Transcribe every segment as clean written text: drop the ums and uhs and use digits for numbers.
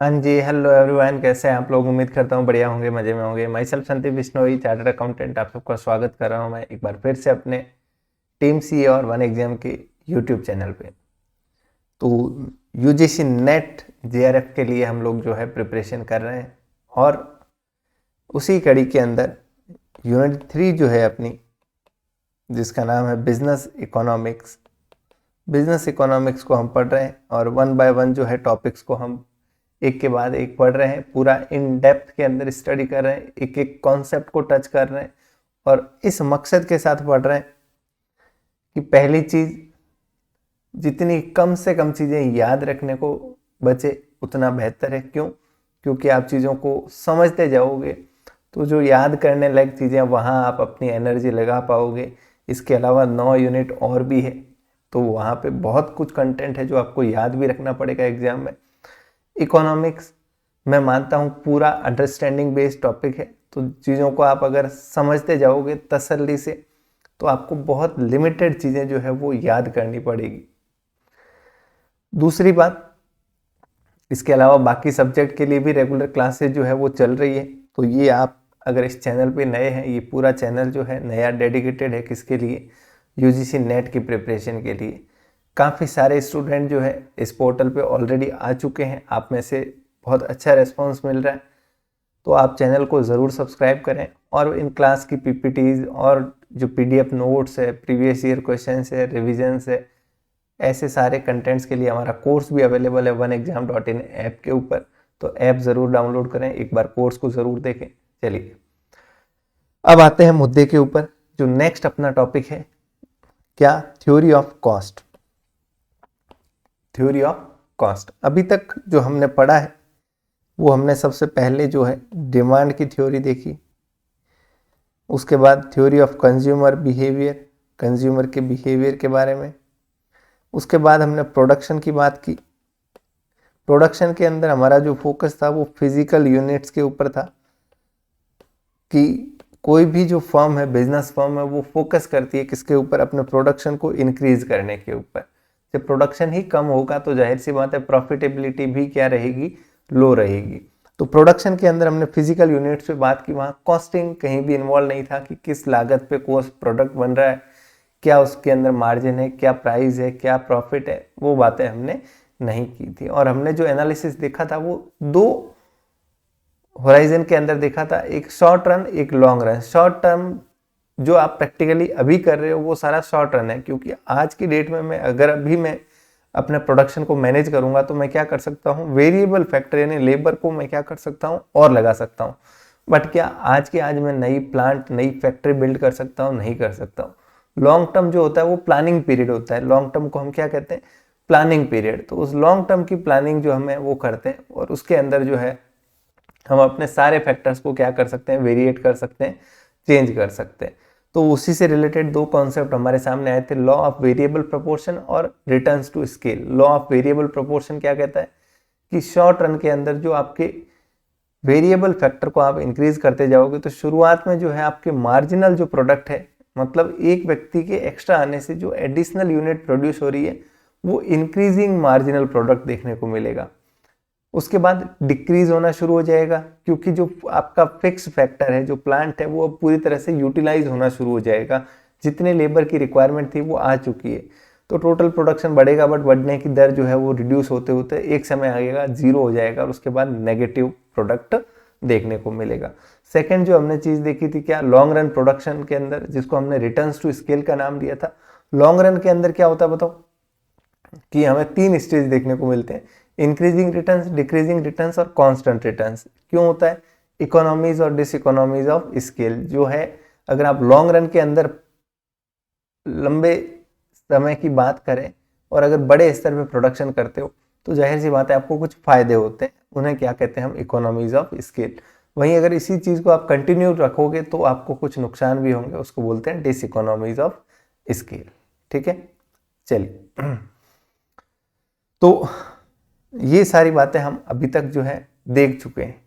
हाँ जी, hello everyone, कैसे हैं आप लोग। उम्मीद करता हूँ बढ़िया होंगे, मज़े में होंगे। My self Sandeep Bishnoi, chartered accountant, आप सबका स्वागत कर रहा हूँ मैं एक बार फिर से अपने टीम सी और वन एग्जाम के यूट्यूब चैनल पे। तो यूजीसी नेट जेआरएफ के लिए हम लोग जो है प्रिपरेशन कर रहे हैं और उसी कड़ी के अंदर यूनिट 3 जो है अपनी, जिसका नाम है बिजनेस इकोनॉमिक्स। बिजनेस इकोनॉमिक्स को हम पढ़ रहे हैं और वन बाय वन जो है टॉपिक्स को हम एक के बाद एक पढ़ रहे हैं, पूरा इन डेप्थ के अंदर स्टडी कर रहे हैं, एक एक कॉन्सेप्ट को टच कर रहे हैं और इस मकसद के साथ पढ़ रहे हैं कि पहली चीज, जितनी कम से कम चीज़ें याद रखने को बचे उतना बेहतर है। क्यों? क्योंकि आप चीज़ों को समझते जाओगे तो जो याद करने लायक चीज़ें वहाँ आप अपनी एनर्जी लगा पाओगे। इसके अलावा 9 यूनिट और भी है, तो वहाँ पे बहुत कुछ कंटेंट है जो आपको याद भी रखना पड़ेगा एग्जाम में। इकोनॉमिक्स मैं मानता हूँ पूरा अंडरस्टैंडिंग बेस्ड टॉपिक है, तो चीज़ों को आप अगर समझते जाओगे तसल्ली से तो आपको बहुत लिमिटेड चीज़ें जो है वो याद करनी पड़ेगी। दूसरी बात, इसके अलावा बाकी सब्जेक्ट के लिए भी रेगुलर क्लासेज जो है वो चल रही है। तो ये आप अगर इस चैनल पे नए हैं, ये पूरा चैनल जो है नया डेडिकेटेड है किसके लिए? यूजीसी नेट की प्रिपरेशन के लिए। काफ़ी सारे स्टूडेंट जो है इस पोर्टल पे ऑलरेडी आ चुके हैं, आप में से बहुत अच्छा रिस्पॉन्स मिल रहा है। तो आप चैनल को ज़रूर सब्सक्राइब करें और इन क्लास की पीपीटीज और जो पीडीएफ नोट्स है, प्रीवियस ईयर क्वेश्चंस है, रिविजन्स है, ऐसे सारे कंटेंट्स के लिए हमारा कोर्स भी अवेलेबल है oneexam.in ऐप के ऊपर। तो ऐप ज़रूर डाउनलोड करें, एक बार कोर्स को ज़रूर देखें। चलिए अब आते हैं मुद्दे के ऊपर। जो नेक्स्ट अपना टॉपिक है, क्या? Theory of cost. Theory of cost अभी तक जो हमने पढ़ा है वो हमने सबसे पहले जो है डिमांड की थ्योरी देखी, उसके बाद theory of consumer behaviour, consumer के बिहेवियर के बारे में। उसके बाद हमने प्रोडक्शन की बात की। प्रोडक्शन के अंदर हमारा जो फोकस था वो फिजिकल यूनिट्स के ऊपर था कि कोई भी जो फर्म है, बिजनेस फर्म है, वो फोकस करती है किसके ऊपर? अपने प्रोडक्शन को इंक्रीज करने के ऊपर। जब प्रोडक्शन ही कम होगा तो जाहिर सी बात है प्रॉफिटेबिलिटी भी क्या रहेगी? लो रहेगी। तो प्रोडक्शन के अंदर हमने फिजिकल यूनिट्स पे बात की, वहाँ कॉस्टिंग कहीं भी इन्वॉल्व नहीं था कि किस लागत पे कोई प्रोडक्ट बन रहा है, क्या उसके अंदर मार्जिन है, क्या प्राइस है, क्या प्रॉफिट है, वो बातें हमने नहीं की थी। और हमने जो एनालिसिस देखा था वो दो होराइजन के अंदर देखा था, एक शॉर्ट रन, एक लॉन्ग रन। शॉर्ट टर्म जो आप प्रैक्टिकली अभी कर रहे हो वो सारा शॉर्ट रन है, क्योंकि आज की डेट में मैं अगर अभी मैं अपने प्रोडक्शन को मैनेज करूंगा तो मैं क्या कर सकता हूँ? वेरिएबल फैक्टर यानी लेबर को मैं क्या कर सकता हूँ? और लगा सकता हूँ। बट क्या आज के आज मैं नई प्लांट, नई फैक्ट्री बिल्ड कर सकता हूँ? नहीं कर सकता हूँ। लॉन्ग टर्म जो होता है वो प्लानिंग पीरियड होता है। लॉन्ग टर्म को हम क्या कहते हैं? Planning period. तो उस लॉन्ग टर्म की प्लानिंग जो हमें वो करते हैं और उसके अंदर जो है हम अपने सारे फैक्टर्स को क्या कर सकते हैं? वेरिएट कर सकते हैं, चेंज कर सकते हैं। तो उसी से रिलेटेड दो कॉन्सेप्ट हमारे सामने आए थे, लॉ ऑफ वेरिएबल प्रोपोर्शन और returns to scale. Law of variable proportion क्या कहता है कि शॉर्ट रन के अंदर जो आपके वेरिएबल फैक्टर को आप इंक्रीज करते जाओगे तो शुरुआत में जो है आपके मार्जिनल जो प्रोडक्ट है, मतलब एक व्यक्ति के एक्स्ट्रा आने से जो एडिशनल यूनिट प्रोड्यूस हो रही है, वो इंक्रीजिंग मार्जिनल प्रोडक्ट देखने को मिलेगा। उसके बाद डिक्रीज होना शुरू हो जाएगा, क्योंकि जो आपका फिक्स फैक्टर है, जो प्लांट है, वो पूरी तरह से यूटिलाइज होना शुरू हो जाएगा। जितने लेबर की रिक्वायरमेंट थी वो आ चुकी है, तो टोटल प्रोडक्शन बढ़ेगा, बट बढ़ने की दर जो है वो रिड्यूस होते होते एक समय आएगा जीरो हो जाएगा और उसके बाद नेगेटिव प्रोडक्ट देखने को मिलेगा। सेकेंड जो हमने चीज देखी थी, क्या? लॉन्ग रन प्रोडक्शन के अंदर, जिसको हमने रिटर्न्स टू स्केल का नाम दिया था। लॉन्ग रन के अंदर क्या होता है बताओ? कि हमें 3 स्टेज देखने को मिलते हैं, इंक्रीजिंग रिटर्न्स, डिक्रीजिंग रिटर्न्स और कांस्टेंट रिटर्न्स। क्यों होता है? इकोनॉमीज और डिस इकोनॉमीज ऑफ स्केल जो है, अगर आप लॉन्ग रन के अंदर लंबे समय की बात करें और अगर बड़े स्तर पे प्रोडक्शन करते हो तो जाहिर सी बात है आपको कुछ फायदे होते हैं, उन्हें क्या कहते हैं हम? Economies of scale. वहीं अगर इसी चीज को आप कंटिन्यू रखोगे तो आपको कुछ नुकसान भी होंगे, उसको बोलते हैं डिस इकोनॉमीज ऑफ स्केल। ठीक है, चलिए। तो ये सारी बातें हम अभी तक जो है देख चुके हैं।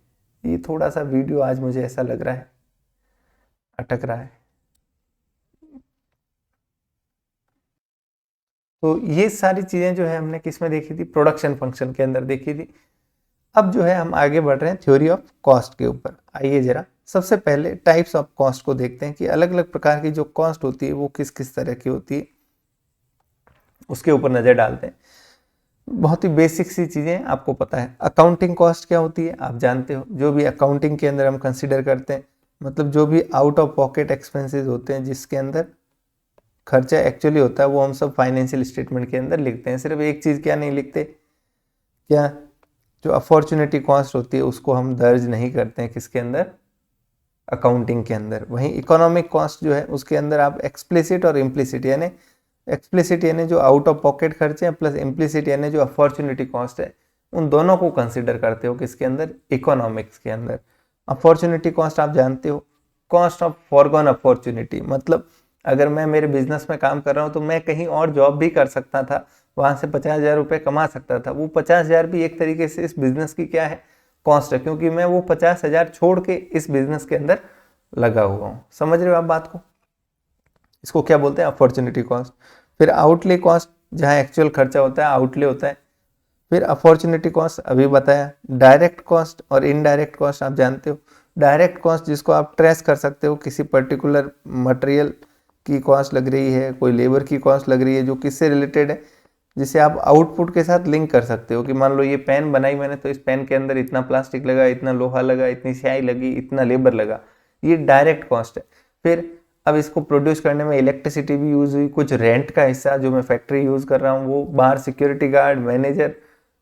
ये थोड़ा सा वीडियो आज मुझे ऐसा लग रहा है अटक रहा है, तो ये सारी चीजें जो है हमने किस में देखी थी? प्रोडक्शन फंक्शन के अंदर देखी थी। अब जो है हम आगे बढ़ रहे हैं थ्योरी ऑफ कॉस्ट के ऊपर। आइए जरा सबसे पहले टाइप्स ऑफ कॉस्ट को देखते हैं कि अलग अलग प्रकार की जो कॉस्ट होती है वो किस किस तरह की होती है, उसके ऊपर नजर डालते हैं। बहुत ही बेसिक सी चीजें आपको पता है। अकाउंटिंग कॉस्ट क्या होती है आप जानते हो, जो भी अकाउंटिंग के अंदर हम कंसिडर करते हैं, मतलब जो भी आउट ऑफ पॉकेट एक्सपेंसेस होते हैं, जिसके अंदर खर्चा एक्चुअली होता है, वो हम सब फाइनेंशियल स्टेटमेंट के अंदर लिखते हैं। सिर्फ एक चीज क्या नहीं लिखते, क्या जो अपॉर्चुनिटी कॉस्ट होती है उसको हम दर्ज नहीं करते हैं किसके अंदर, अकाउंटिंग के अंदर। वहीं इकोनॉमिक कॉस्ट जो है उसके अंदर आप एक्सप्लिसिट और इम्प्लिसिट, यानी एक्सप्लिसिट यानी जो आउट ऑफ पॉकेट खर्चे हैं, प्लस इम्प्लिसिट यानी जो अपॉर्चुनिटी कॉस्ट है, उन दोनों को कंसिडर करते हो किसके अंदर, इकोनॉमिक्स के अंदर। अपॉर्चुनिटी कॉस्ट आप जानते हो, कॉस्ट ऑफ फॉरगॉन अपॉर्चुनिटी, मतलब अगर मैं मेरे बिजनेस में काम कर रहा हूँ तो मैं कहीं और जॉब भी कर सकता था, वहां से 50,000 रुपये कमा सकता था। वो 50,000 भी एक तरीके से इस बिजनेस की क्या है, कॉस्ट है, क्योंकि मैं वो 50,000 छोड़ के इस बिजनेस के अंदर लगा हुआ हूँ। समझ रहे हो आप बात को, इसको क्या बोलते हैं, अपॉर्चुनिटी कॉस्ट। फिर आउटले कॉस्ट, जहाँ एक्चुअल खर्चा होता है, आउटले होता है। फिर अपॉर्चुनिटी कॉस्ट अभी बताया। डायरेक्ट कॉस्ट और इनडायरेक्ट कॉस्ट आप जानते हो। डायरेक्ट कॉस्ट जिसको आप ट्रेस कर सकते हो, किसी पर्टिकुलर मटेरियल की कॉस्ट लग रही है, कोई लेबर की कॉस्ट लग रही है, जो किससे रिलेटेड है, जिसे आप आउटपुट के साथ लिंक कर सकते हो कि मान लो ये पेन बनाई मैंने, तो इस पेन के अंदर इतना प्लास्टिक लगा, इतना लोहा लगा, इतनी स्याही लगी, इतना लेबर लगा, ये डायरेक्ट कॉस्ट है। फिर अब इसको प्रोड्यूस करने में इलेक्ट्रिसिटी भी यूज हुई, कुछ रेंट का हिस्सा जो मैं फैक्ट्री यूज कर रहा हूँ, वो बाहर सिक्योरिटी गार्ड, मैनेजर,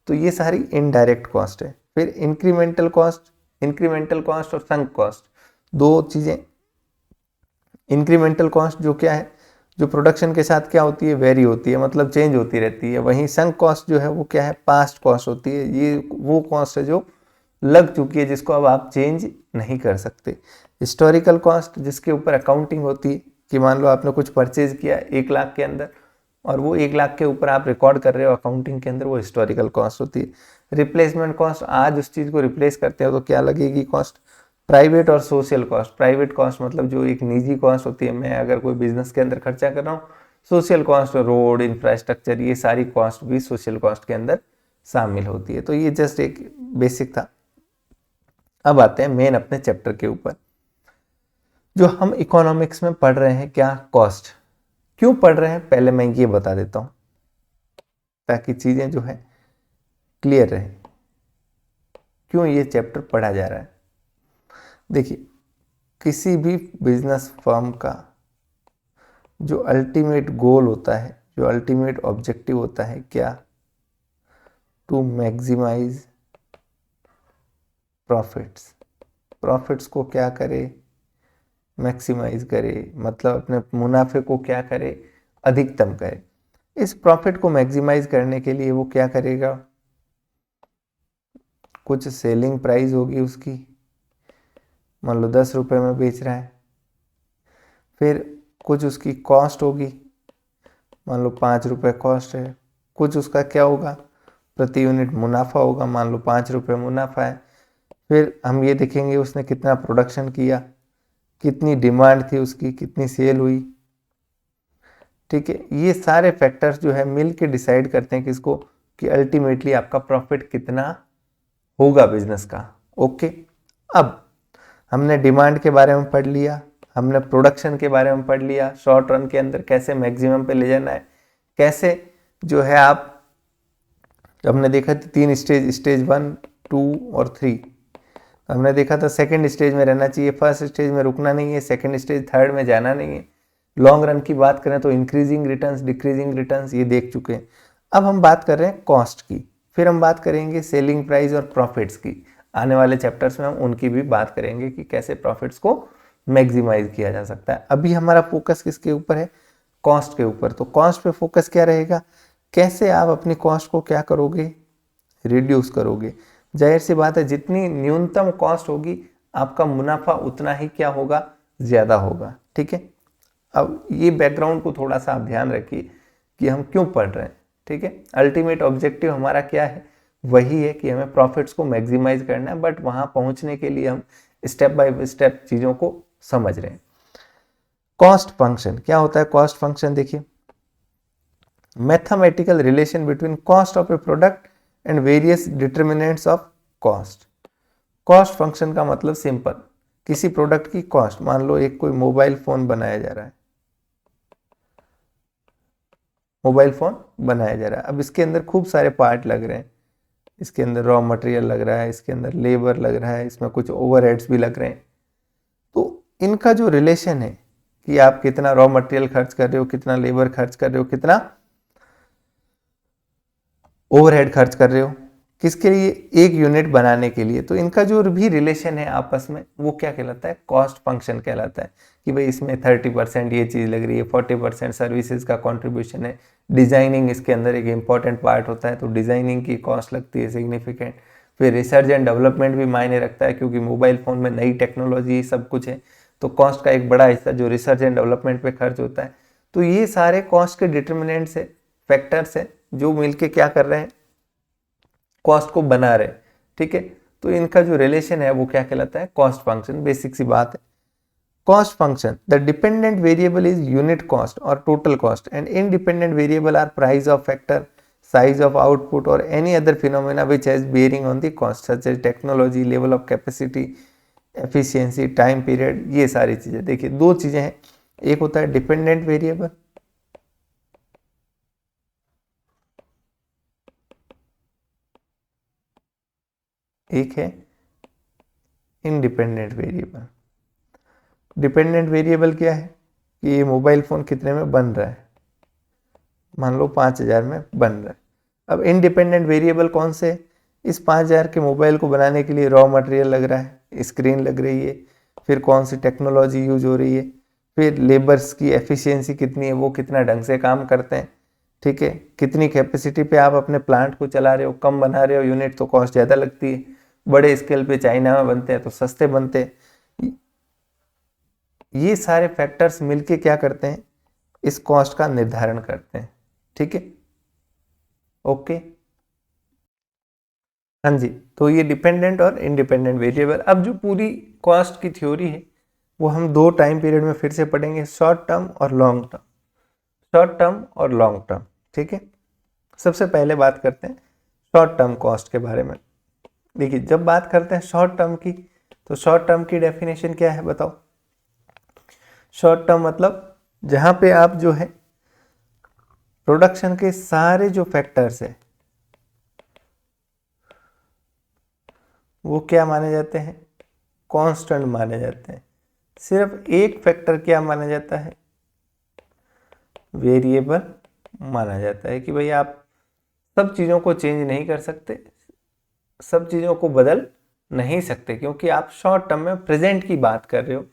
तो ये सारी इनडायरेक्ट कॉस्ट है। फिर इंक्रीमेंटल कॉस्ट और संक कॉस्ट, दो चीजें। इंक्रीमेंटल कॉस्ट जो क्या है, जो प्रोडक्शन के साथ क्या होती है, वेरी होती है, मतलब चेंज होती रहती है। वहीं संक कॉस्ट जो है वो क्या है, पास्ट कॉस्ट होती है। ये वो कॉस्ट है जो लग चुकी है, जिसको अब आप चेंज नहीं कर सकते। हिस्टोरिकल कॉस्ट, जिसके ऊपर अकाउंटिंग होती है, कि मान लो आपने कुछ परचेज किया 1 लाख के अंदर, और वो 1 लाख के ऊपर आप रिकॉर्ड कर रहे हो अकाउंटिंग के अंदर, वो हिस्टोरिकल कॉस्ट होती है। रिप्लेसमेंट कॉस्ट, आज उस चीज़ को रिप्लेस करते हो तो क्या लगेगी कॉस्ट। प्राइवेट और सोशल कॉस्ट, प्राइवेट कॉस्ट मतलब जो एक निजी कॉस्ट होती है, मैं अगर कोई बिजनेस के अंदर खर्चा कर रहा हूँ। सोशल कॉस्ट, रोड, इंफ्रास्ट्रक्चर, ये सारी कॉस्ट भी सोशल कॉस्ट के अंदर शामिल होती है। तो ये जस्ट एक बेसिक था। अब आते हैं मेन अपने चैप्टर के ऊपर, जो हम इकोनॉमिक्स में पढ़ रहे हैं। क्या कॉस्ट क्यों पढ़ रहे हैं, पहले मैं ये बता देता हूं, ताकि चीजें जो है क्लियर रहे, क्यों ये चैप्टर पढ़ा जा रहा है। देखिए, किसी भी बिजनेस फर्म का जो अल्टीमेट गोल होता है, जो अल्टीमेट ऑब्जेक्टिव होता है, क्या, टू मैक्सिमाइज प्रॉफिट्स। प्रॉफिट्स को क्या करे, मैक्सिमाइज करे, मतलब अपने मुनाफे को क्या करे, अधिकतम करे। इस प्रॉफिट को मैक्सिमाइज करने के लिए वो क्या करेगा, कुछ सेलिंग प्राइस होगी उसकी, मान लो 10 रुपये में बेच रहा है। फिर कुछ उसकी कॉस्ट होगी, मान लो 5 रुपये कॉस्ट है। कुछ उसका क्या होगा, प्रति यूनिट मुनाफा होगा, मान लो 5 रुपये मुनाफा है। फिर हम ये देखेंगे उसने कितना प्रोडक्शन किया, कितनी डिमांड थी उसकी, कितनी सेल हुई। ठीक है, ये सारे फैक्टर्स जो है मिल के डिसाइड करते हैं किसको, कि अल्टीमेटली आपका प्रॉफिट कितना होगा बिजनेस का। ओके, अब हमने डिमांड के बारे में पढ़ लिया, हमने प्रोडक्शन के बारे में पढ़ लिया, शॉर्ट रन के अंदर कैसे मैक्सिमम पे ले जाना है, कैसे जो है आप, हमने देखा था 3 स्टेज, स्टेज 1, 2 और 3। हमने देखा था सेकंड स्टेज में रहना चाहिए, फर्स्ट स्टेज में रुकना नहीं है, सेकंड स्टेज थर्ड में जाना नहीं है। लॉन्ग रन की बात करें तो इंक्रीजिंग रिटर्न्स, डिक्रीजिंग रिटर्न्स, ये देख चुके हैं। अब हम बात कर रहे हैं कॉस्ट की, फिर हम बात करेंगे सेलिंग प्राइस और प्रॉफिट्स की। आने वाले चैप्टर्स में हम उनकी भी बात करेंगे कि कैसे प्रॉफिट्स को मैक्सिमाइज किया जा सकता है। अभी हमारा फोकस किसके ऊपर है, कॉस्ट के ऊपर। तो कॉस्ट पे फोकस क्या रहेगा, कैसे आप अपनी कॉस्ट को क्या करोगे, रिड्यूस करोगे। जाहिर सी बात है, जितनी न्यूनतम कॉस्ट होगी आपका मुनाफा उतना ही क्या होगा, ज्यादा होगा। ठीक है, अब ये बैकग्राउंड को थोड़ा सा आप ध्यान रखिए कि हम क्यों पढ़ रहे हैं। ठीक है, अल्टीमेट ऑब्जेक्टिव हमारा क्या है, वही है कि हमें प्रॉफिट्स को मैक्सिमाइज करना है, बट वहां पहुंचने के लिए हम स्टेप बाय स्टेप चीजों को समझ रहे हैं। कॉस्ट फंक्शन क्या होता है, कॉस्ट फंक्शन देखिए, mathematical relation between cost of A product and various determinants of cost. Cost function का मतलब सिंपल, किसी प्रोडक्ट की कॉस्ट, मान लो एक कोई मोबाइल फोन बनाया जा रहा है, मोबाइल फोन बनाया जा रहा है। अब इसके अंदर खूब सारे पार्ट लग रहे हैं, इसके अंदर रॉ मटेरियल लग रहा है, इसके अंदर लेबर लग रहा है, इसमें कुछ ओवरहेड्स भी लग रहे हैं। तो इनका जो रिलेशन है कि आप कितना रॉ मटेरियल खर्च कर रहे हो, कितना लेबर खर्च कर रहे हो, कितना ओवरहेड खर्च कर रहे हो, किसके लिए, एक यूनिट बनाने के लिए। तो इनका जो भी रिलेशन है आपस में वो क्या कहलाता है, कॉस्ट फंक्शन कहलाता है। कि भाई इसमें 30% ये चीज़ लग रही है, 40% सर्विसेज का कंट्रीब्यूशन है, डिजाइनिंग इसके अंदर एक इम्पॉर्टेंट पार्ट होता है तो डिजाइनिंग की कॉस्ट लगती है सिग्निफिकेंट। फिर रिसर्च एंड डेवलपमेंट भी मायने रखता है क्योंकि मोबाइल फ़ोन में नई टेक्नोलॉजी सब कुछ है, तो कॉस्ट का एक बड़ा हिस्सा जो रिसर्च एंड डेवलपमेंट पे खर्च होता है। तो ये सारे कॉस्ट के डिटर्मिनेंट्स है, फैक्टर्स है जो मिलके क्या कर रहे हैं, कॉस्ट को बना रहे। ठीक है, तो इनका जो रिलेशन है वो क्या कहलाता है, कॉस्ट फंक्शन। बेसिक सी बात है। Cost function, the dependent variable is unit cost और total cost and independent variable are price of factor, size of output or any other phenomena which has bearing on the cost such as technology, level of capacity, efficiency, time period। ये सारी चीजें देखिए, दो चीजें हैं, एक होता है डिपेंडेंट वेरिएबल, एक है इंडिपेंडेंट वेरिएबल। डिपेंडेंट वेरिएबल क्या है कि ये मोबाइल फोन कितने में बन रहा है, मान लो 5000 में बन रहा है। अब इंडिपेंडेंट वेरिएबल कौन से, इस 5000 के मोबाइल को बनाने के लिए रॉ मटेरियल लग रहा है, स्क्रीन लग रही है, फिर कौन सी टेक्नोलॉजी यूज हो रही है, फिर लेबर्स की एफिशिएंसी कितनी है, वो कितना ढंग से काम करते हैं। ठीक है, कितनी कैपेसिटी पे आप अपने प्लांट को चला रहे हो, कम बना रहे हो यूनिट तो कॉस्ट ज़्यादा लगती है, बड़े स्केल पे चाइना में बनते हैं तो सस्ते बनते हैं। ये सारे फैक्टर्स मिलके क्या करते हैं, इस कॉस्ट का निर्धारण करते हैं। ठीक है, ओके। हाँ जी, तो ये डिपेंडेंट और इंडिपेंडेंट वेरिएबल। अब जो पूरी कॉस्ट की थ्योरी है वो हम दो टाइम पीरियड में फिर से पढ़ेंगे, शॉर्ट टर्म और लॉन्ग टर्म, शॉर्ट टर्म और लॉन्ग टर्म। ठीक है, सबसे पहले बात करते हैं शॉर्ट टर्म कॉस्ट के बारे में। देखिए, जब बात करते हैं शॉर्ट टर्म की, तो शॉर्ट टर्म की डेफिनेशन क्या है बताओ। शॉर्ट टर्म मतलब जहां पे आप जो है प्रोडक्शन के सारे जो फैक्टर्स है वो क्या माने जाते हैं, कांस्टेंट माने जाते हैं। सिर्फ एक फैक्टर क्या माना जाता है, वेरिएबल माना जाता है। कि भाई आप सब चीज़ों को चेंज नहीं कर सकते, सब चीज़ों को बदल नहीं सकते, क्योंकि आप शॉर्ट टर्म में प्रेजेंट की बात कर रहे हो।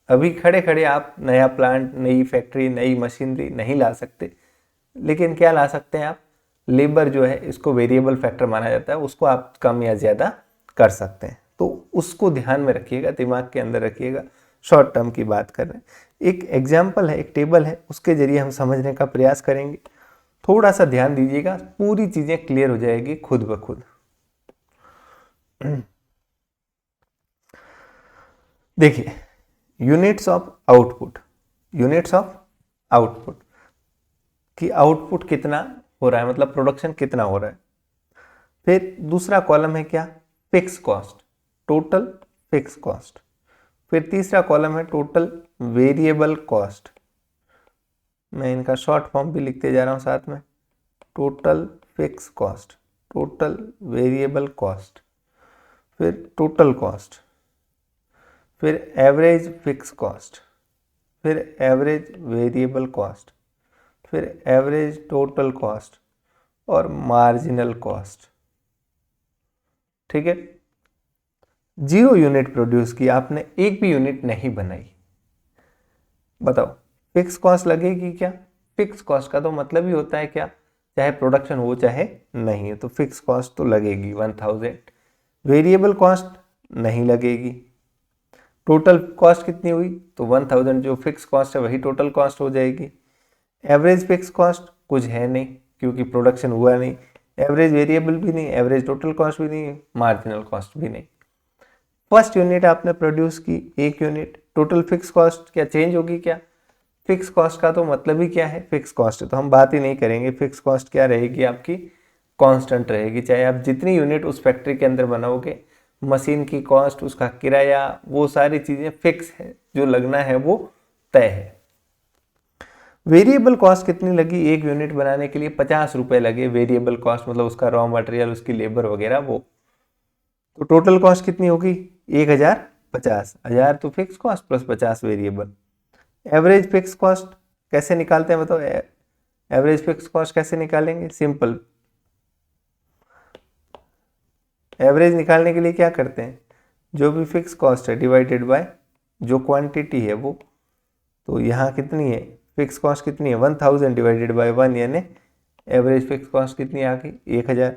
अभी खड़े खड़े आप नया प्लांट, नई फैक्ट्री, नई मशीनरी नहीं ला सकते, लेकिन क्या ला सकते हैं आप, लेबर जो है इसको वेरिएबल फैक्टर माना जाता है, उसको आप कम या ज़्यादा कर सकते हैं। तो उसको ध्यान में रखिएगा, दिमाग के अंदर रखिएगा, शॉर्ट टर्म की बात कर रहे हैं। एक एग्जाम्पल है, एक टेबल है, उसके जरिए हम समझने का प्रयास करेंगे। थोड़ा सा ध्यान दीजिएगा, पूरी चीज़ें क्लियर हो जाएगी खुद ब खुद। देखिए, units of output, units of output कि आउटपुट कितना हो रहा है, मतलब प्रोडक्शन कितना हो रहा है। फिर दूसरा कॉलम है क्या, fix cost, total fix cost. फिर तीसरा कॉलम है टोटल वेरिएबल कॉस्ट, मैं इनका शॉर्ट फॉर्म भी लिखते जा रहा हूं साथ में, total fix cost, total variable cost, फिर टोटल कॉस्ट, फिर एवरेज फिक्स कॉस्ट, फिर एवरेज वेरिएबल कॉस्ट, फिर एवरेज टोटल कॉस्ट और मार्जिनल कॉस्ट। ठीक है, 0 यूनिट प्रोड्यूस की आपने, एक भी यूनिट नहीं बनाई, बताओ फिक्स कॉस्ट लगेगी क्या। फिक्स कॉस्ट का तो मतलब ही होता है क्या, चाहे प्रोडक्शन हो चाहे नहीं है, तो फिक्स कॉस्ट तो लगेगी 1000। वेरिएबल कॉस्ट नहीं लगेगी। टोटल कॉस्ट कितनी हुई, तो 1000 जो फिक्स कॉस्ट है वही टोटल कॉस्ट हो जाएगी। एवरेज फिक्स कॉस्ट कुछ है नहीं क्योंकि प्रोडक्शन हुआ नहीं, एवरेज वेरिएबल भी नहीं, एवरेज टोटल कॉस्ट भी नहीं, मार्जिनल कॉस्ट भी नहीं। फर्स्ट यूनिट आपने प्रोड्यूस की, एक यूनिट, टोटल फिक्स कॉस्ट क्या चेंज होगी क्या। फिक्स कॉस्ट का तो मतलब ही क्या है, फिक्स कॉस्ट है तो हम बात ही नहीं करेंगे। फिक्स कॉस्ट क्या रहेगी आपकी, कांस्टेंट रहेगी, चाहे आप जितनी यूनिट उस फैक्ट्री के अंदर बनाओगे मशीन की कॉस्ट, उसका किराया, वो सारी चीजें फिक्स है, जो लगना है वो तय है। वेरिएबल कॉस्ट कितनी लगी? एक यूनिट बनाने के लिए 50 रुपए लगे, वेरिएबल कॉस्ट मतलब उसका रॉ मटेरियल, उसकी लेबर वगैरह वो। तो टोटल कॉस्ट कितनी होगी? 1050। 1000 तो fix cost plus 50 variable. Average fix cost कैसे निकालते हैं बताओ? एवरेज फिक्स कॉस्ट कैसे निकालेंगे? सिंपल, एवरेज निकालने के लिए क्या करते हैं, जो भी फिक्स कॉस्ट है डिवाइडेड बाय जो क्वांटिटी है वो। तो यहाँ कितनी है फिक्स कॉस्ट? कितनी है? 1000 डिवाइडेड बाय 1, यानी एवरेज फिक्स कॉस्ट कितनी आ गई? 1000।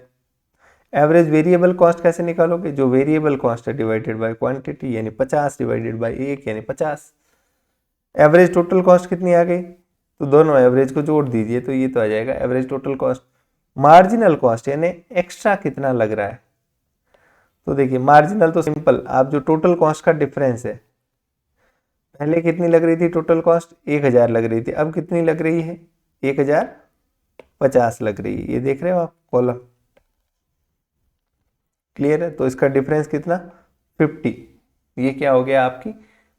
एवरेज वेरिएबल कॉस्ट कैसे निकालोगे? जो वेरिएबल कॉस्ट है डिवाइडेड बाय क्वांटिटी, यानी 50 डिवाइडेड बाय 1, यानी 50। एवरेज टोटल कॉस्ट कितनी आ गई? तो दोनों एवरेज को जोड़ दीजिए तो ये तो आ जाएगा average total cost. Marginal cost यानी एक्स्ट्रा कितना लग रहा है? तो देखिए मार्जिनल तो सिंपल, आप जो टोटल कॉस्ट का डिफरेंस है, पहले कितनी लग रही थी टोटल कॉस्ट? 1000 लग रही थी, अब कितनी लग रही है? 1050 लग रही है। ये देख रहे हो आप कॉलम, क्लियर है? तो इसका डिफरेंस कितना? 50। ये क्या हो गया आपकी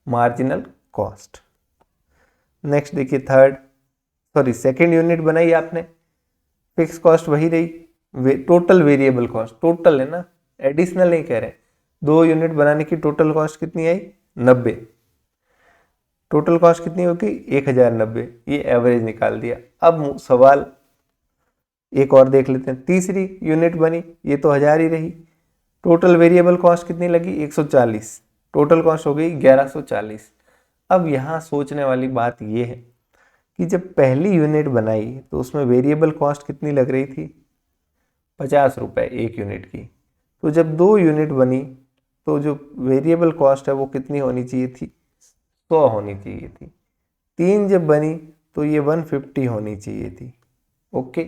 मार्जिनल कॉस्ट। नेक्स्ट देखिए सेकेंड यूनिट बनाई आपने, फिक्स कॉस्ट वही रही, टोटल वेरिएबल कॉस्ट, टोटल है ना, एडिशनल नहीं कह रहे। 2 यूनिट बनाने की टोटल कॉस्ट कितनी आई? 90। टोटल कॉस्ट कितनी होगी? 1090। ये एवरेज निकाल दिया। अब सवाल एक और देख लेते हैं। तीसरी यूनिट बनी, ये तो 1000 ही रही, टोटल वेरिएबल कॉस्ट कितनी लगी? 140। टोटल कॉस्ट हो गई 1140। अब यहाँ सोचने वाली बात ये है कि जब पहली यूनिट बनाई तो उसमें वेरिएबल कॉस्ट कितनी लग रही थी? 50 रुपए एक यूनिट की। तो जब 2 यूनिट बनी तो जो वेरिएबल कॉस्ट है वो कितनी होनी चाहिए थी? 100 होनी चाहिए थी। 3 जब बनी तो ये 150 होनी चाहिए थी। ओके,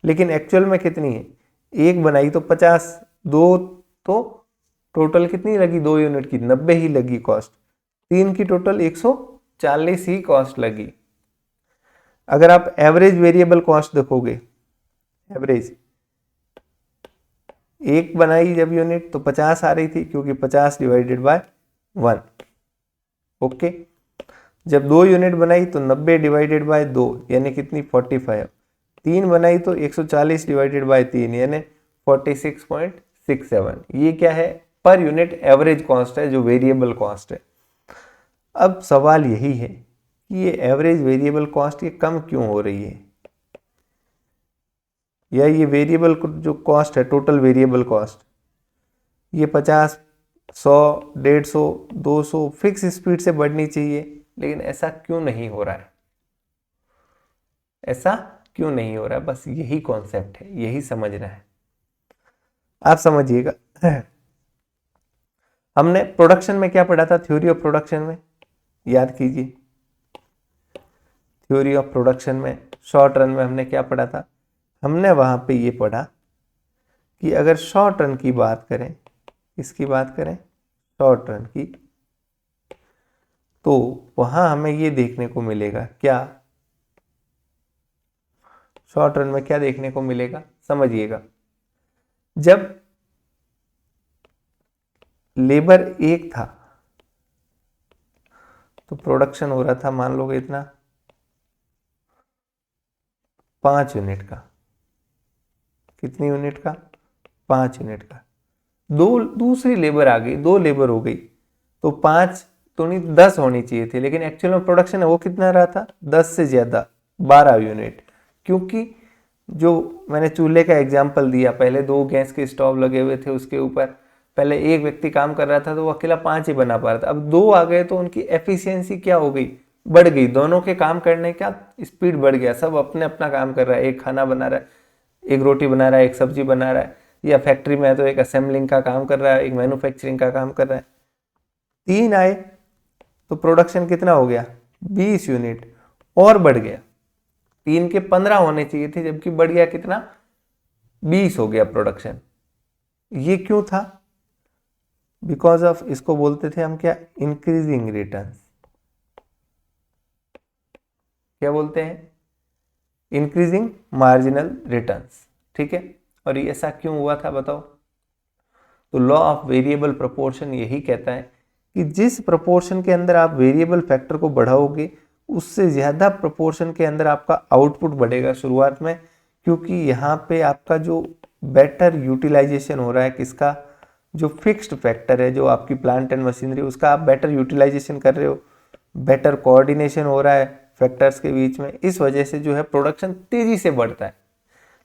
लेकिन एक्चुअल में कितनी है? एक बनाई तो 50, 2 तो टोटल कितनी लगी 2 यूनिट की? 90 ही लगी कॉस्ट। 3 की टोटल 140 ही कॉस्ट लगी। अगर आप एवरेज वेरिएबल कॉस्ट देखोगे, एवरेज एक बनाई जब यूनिट तो 50 आ रही थी, क्योंकि 50 डिवाइडेड बाय 1। ओके, जब 2 यूनिट बनाई तो 90 डिवाइडेड बाय 2 यानी कितनी? 45। 3 बनाई तो 140 डिवाइडेड बाय 3 यानी 46.67। ये क्या है? पर यूनिट एवरेज कॉस्ट है, जो वेरिएबल कॉस्ट है। अब सवाल यही है कि ये एवरेज वेरिएबल कॉस्ट ये कम क्यों हो रही है, या ये वेरिएबल जो कॉस्ट है, टोटल वेरिएबल कॉस्ट, ये 50, 100, 150, 200 फिक्स स्पीड से बढ़नी चाहिए, लेकिन ऐसा क्यों नहीं हो रहा है? ऐसा क्यों नहीं हो रहा है? बस यही कॉन्सेप्ट है, यही समझना है। आप समझिएगा, हमने प्रोडक्शन में क्या पढ़ा था? थ्योरी ऑफ प्रोडक्शन में याद कीजिए, थ्योरी ऑफ प्रोडक्शन में शॉर्ट रन में हमने क्या पढ़ा था? हमने वहां पे ये पढ़ा कि अगर शॉर्ट रन की बात करें, इसकी बात करें शॉर्ट रन की, तो वहां हमें ये देखने को मिलेगा क्या? शॉर्ट रन में क्या देखने को मिलेगा समझिएगा। जब लेबर एक था तो प्रोडक्शन हो रहा था, मान लो इतना, 5 यूनिट का। कितनी यूनिट का? 5 यूनिट का। दूसरी लेबर आ गई, 2 लेबर हो गई, तो 5 तो नहीं 10 होनी चाहिए थी, लेकिन एक्चुअल में प्रोडक्शन है वो कितना रहा था? 10 से ज्यादा, 12 यूनिट। क्योंकि जो मैंने चूल्हे का एग्जाम्पल दिया, पहले 2 गैस के स्टोव लगे हुए थे, उसके ऊपर पहले एक व्यक्ति काम कर रहा था तो वो अकेला 5 ही बना पा रहा था। अब 2 आ गए तो उनकी एफिशिएंसी क्या हो गई? बढ़ गई। दोनों के काम करने का स्पीड बढ़ गया, सब अपने अपना काम कर रहा है। एक खाना बना रहा है, एक रोटी बना रहा है, एक सब्जी बना रहा है, या फैक्ट्री में है तो एक असेंबलिंग का काम कर रहा है, एक मैन्युफैक्चरिंग का काम कर रहा है। 3 आए तो प्रोडक्शन कितना हो गया? 20 यूनिट और बढ़ गया। 3 के 15 होने चाहिए थे, जबकि बढ़ गया कितना? 20 हो गया प्रोडक्शन। ये क्यों था? बिकॉज ऑफ, इसको बोलते थे हम क्या? Increasing returns. क्या बोलते हैं? Increasing marginal returns. ठीक है, और ये ऐसा क्यों हुआ था बताओ? तो लॉ ऑफ वेरिएबल प्रोपोर्शन यही कहता है कि जिस प्रोपोर्शन के अंदर आप वेरिएबल फैक्टर को बढ़ाओगे उससे ज़्यादा प्रोपोर्शन के अंदर आपका आउटपुट बढ़ेगा शुरुआत में, क्योंकि यहाँ पे आपका जो बेटर यूटिलाइजेशन हो रहा है किसका, जो फिक्स्ड फैक्टर है, जो आपकी प्लांट एंड मशीनरी, उसका आप बेटर यूटिलाइजेशन कर रहे हो, बेटर कोऑर्डिनेशन हो रहा है फैक्टर्स के बीच में, इस वजह से जो है प्रोडक्शन तेज़ी से बढ़ता है।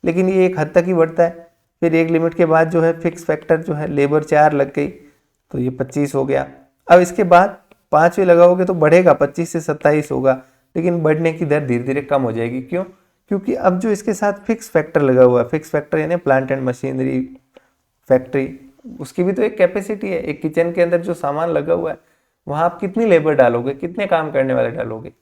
लेकिन ये एक हद तक ही बढ़ता है, फिर एक लिमिट के बाद जो है फिक्स फैक्टर जो है लेबर 4 लग गई तो ये 25 हो गया। अब इसके बाद 5वें लगाओगे तो बढ़ेगा, 25 से 27 होगा, लेकिन बढ़ने की दर धीरे धीरे कम हो जाएगी। क्यों? क्योंकि अब जो इसके साथ फिक्स फैक्टर लगा हुआ है, फिक्स फैक्टर यानी प्लांट एंड मशीनरी फैक्ट्री, उसकी भी तो एक कैपेसिटी है। एक किचन के अंदर जो सामान लगा हुआ है वहाँ आप कितनी लेबर डालोगे, कितने काम करने वाले डालोगे,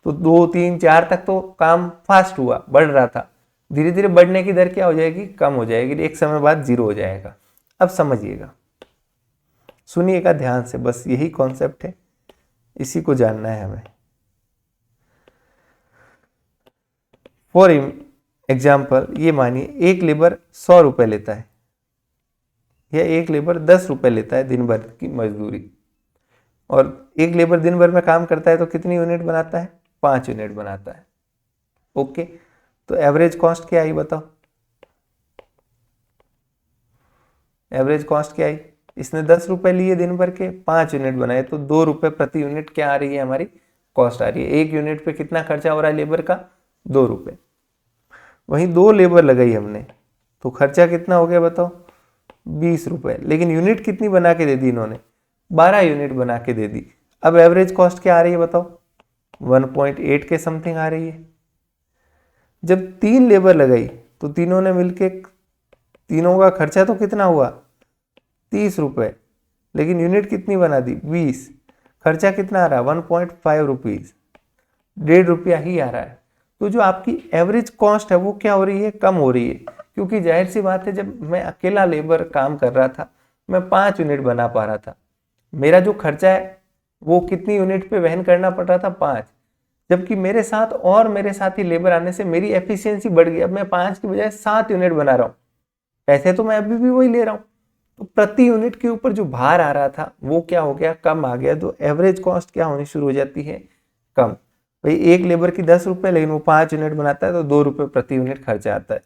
तो 2, 3, 4 तक तो काम फास्ट हुआ, बढ़ रहा था, धीरे धीरे बढ़ने की दर क्या हो जाएगी, कम हो जाएगी, एक समय बाद 0 हो जाएगा। अब समझिएगा, सुनिएगा ध्यान से, बस यही कॉन्सेप्ट है, इसी को जानना है हमें। फॉर एग्जाम्पल ये मानिए एक लेबर 100 रुपये लेता है या एक लेबर 10 रुपये लेता है दिन भर की मजदूरी, और एक लेबर दिन भर में काम करता है तो कितनी यूनिट बनाता है, 5 यूनिट बनाता है। ओके, तो एवरेज कॉस्ट क्या आई बताओ, एवरेज कॉस्ट क्या आई, इसने 10 रुपये लिए दिन भर के, 5 यूनिट बनाए, तो 2 रुपये प्रति यूनिट क्या आ रही है, हमारी कॉस्ट आ रही है। एक यूनिट पे कितना खर्चा हो रहा है लेबर का, 2 रुपये। वहीं 2 लेबर लगाई हमने तो खर्चा कितना हो गया बताओ, 20 रुपये, लेकिन यूनिट कितनी बना के दे दी इन्होंने, 12 यूनिट बना के दे दी। अब एवरेज कॉस्ट क्या आ रही है बताओ, 1.8 के समथिंग आ रही है। जब 3 लेबर लगाई तो तीनों ने मिलके, तीनों का खर्चा तो कितना हुआ, 30 रुपये, लेकिन यूनिट कितनी बना दी, 20, खर्चा कितना आ रहा है, 1.5 रुपीज़, 1.5 रुपया ही आ रहा है। तो जो आपकी एवरेज कॉस्ट है वो क्या हो रही है, कम हो रही है, क्योंकि जाहिर सी बात है जब मैं अकेला लेबर काम कर रहा था मैं 5 यूनिट बना पा रहा था, मेरा जो खर्चा है वो कितनी यूनिट पे वहन करना पड़ रहा था, 5, जबकि मेरे साथ और मेरे साथ ही लेबर आने से मेरी एफिशिएंसी बढ़ गई, अब मैं 5 की बजाय 7 यूनिट बना रहा हूँ, पैसे तो मैं अभी भी वही ले रहा हूँ, तो प्रति यूनिट के ऊपर जो भार आ रहा था वो क्या हो गया, कम आ गया। तो एवरेज कॉस्ट क्या होनी शुरू हो जाती है, कम। भाई एक लेबर की 10 रुपये, लेकिन वो 5 यूनिट बनाता है तो 2 रुपये प्रति यूनिट खर्चा आता है।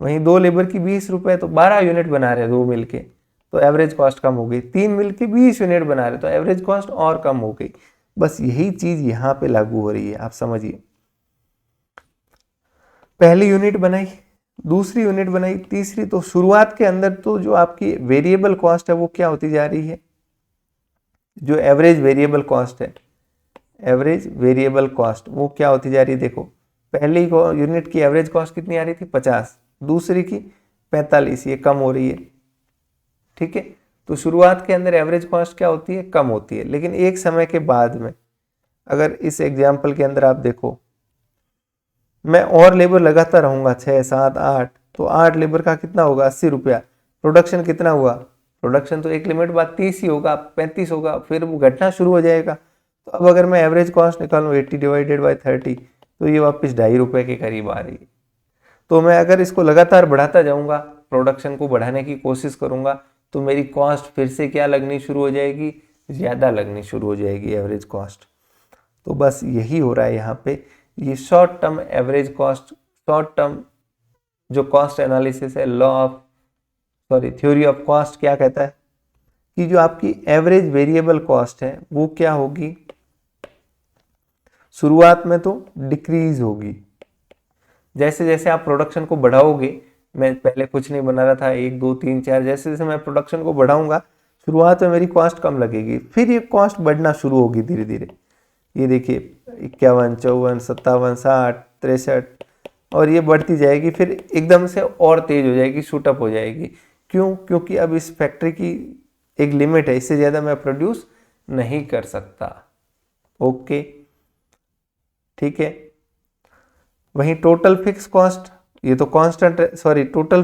वहीं 2 लेबर की 20 रुपये, तो 12 यूनिट बना रहे हैं 2 मिलके, तो एवरेज कॉस्ट कम हो गई। 3 मिलके 20 यूनिट बना रहे तो एवरेज कॉस्ट और कम हो गई। बस यही चीज यहाँ पे लागू हो रही है, आप समझिए। पहली यूनिट बनाई, दूसरी यूनिट बनाई, तीसरी, तो शुरुआत के अंदर तो जो आपकी वेरिएबल कॉस्ट है वो क्या होती जा रही है, जो एवरेज वेरिएबल कॉस्ट है, एवरेज वेरिएबल कॉस्ट वो क्या होती जा रही है। देखो पहली यूनिट की एवरेज कॉस्ट कितनी आ रही थी, 50, दूसरी की 45, ये कम हो रही है, ठीक है। तो शुरुआत के अंदर एवरेज कॉस्ट क्या होती है, कम होती है, लेकिन एक समय के बाद में, अगर इस एग्जाम्पल के अंदर आप देखो, मैं और लेबर लगाता रहूंगा 6, 7, 8, तो 8 लेबर का कितना होगा, 80 रुपया। प्रोडक्शन कितना हुआ, प्रोडक्शन तो एक लिमिट बाद 30 ही होगा, 35 होगा, फिर वो घटना शुरू हो जाएगा। तो अब अगर मैं एवरेज कॉस्ट निकालूं 80 डिवाइडेड बाई 30, तो ये वापस 2.5 रुपये के करीब आ रही है। तो मैं अगर इसको लगातार बढ़ाता जाऊंगा, प्रोडक्शन को बढ़ाने की कोशिश करूंगा, तो मेरी कॉस्ट फिर से क्या लगनी शुरू हो जाएगी, ज़्यादा लगनी शुरू हो जाएगी एवरेज कॉस्ट। तो बस यही हो रहा है यहाँ पे। ये short term average cost, short term जो कॉस्ट एनालिसिस है, थ्योरी ऑफ कॉस्ट क्या कहता है कि जो आपकी एवरेज वेरिएबल कॉस्ट है वो क्या होगी, शुरुआत में तो डिक्रीज होगी, जैसे जैसे आप प्रोडक्शन को बढ़ाओगे, मैं पहले कुछ नहीं बना रहा था, 1, 2, 3, 4, जैसे जैसे मैं प्रोडक्शन को बढ़ाऊंगा शुरुआत में मेरी कॉस्ट कम लगेगी, फिर ये कॉस्ट बढ़ना शुरू होगी धीरे धीरे। ये देखिए 51, 54, 57, 60, 63, और ये बढ़ती जाएगी, फिर एकदम से और तेज हो जाएगी, शूटअप हो जाएगी। क्यों? क्योंकि अब इस फैक्ट्री की एक लिमिट है, इससे ज़्यादा मैं प्रोड्यूस नहीं कर सकता। ओके, ठीक है। वहीं टोटल फिक्स कॉस्ट, ये तो कांस्टेंट, टोटल